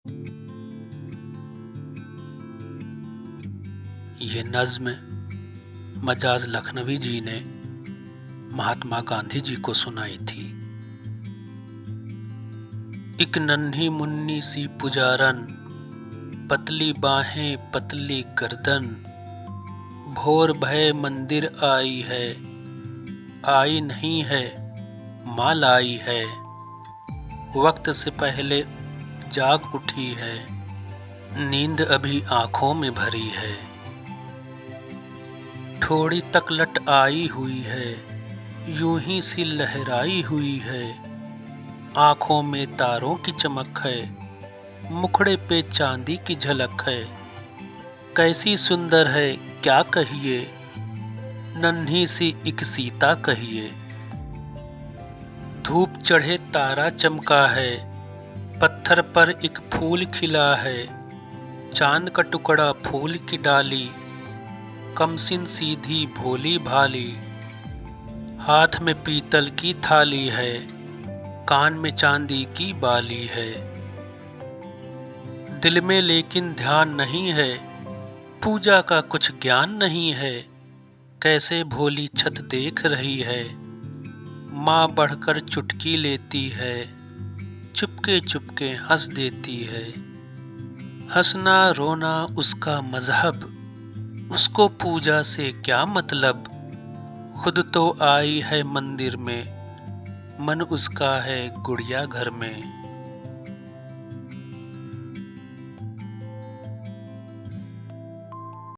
ये नज़्म मजाज लखनवी जी ने महात्मा गांधी जी को सुनाई थी। एक नन्ही मुन्नी सी पुजारन, पतली बाहें पतली गर्दन, भोर भय मंदिर आई है, आई नहीं है माल आई है, वक्त से पहले जाग उठी है, नींद अभी आंखों में भरी है, थोड़ी तकलट आई हुई है, यूं ही सी लहराई हुई है, आंखों में तारों की चमक है, मुखड़े पे चांदी की झलक है, कैसी सुंदर है क्या कहिए, नन्ही सी एक सीता कहिए। धूप चढ़े तारा चमका है, पत्थर पर एक फूल खिला है, चांद का टुकड़ा फूल की डाली, कमसिन सीधी भोली भाली, हाथ में पीतल की थाली है, कान में चांदी की बाली है, दिल में लेकिन ध्यान नहीं है, पूजा का कुछ ज्ञान नहीं है, कैसे भोली छत देख रही है, माँ बढ़कर चुटकी लेती है, चुपके चुपके हंस देती है, हंसना रोना उसका मजहब, उसको पूजा से क्या मतलब, खुद तो आई है मंदिर में, मन उसका है गुड़िया घर में।